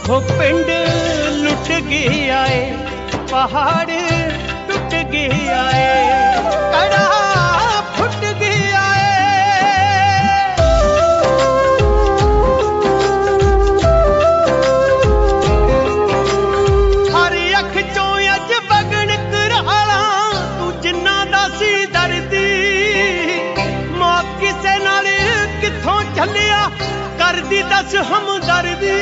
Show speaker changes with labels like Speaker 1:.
Speaker 1: हो पिंड लुट गया है, पहाड़ टूट गया है, कड़ा फुट गया है। हर अख चों अज बगन कराला तू जिन्ना दा सी दर्दी, मौत किसे नाल किथों झल्लिया करदी दस हमदर्दी।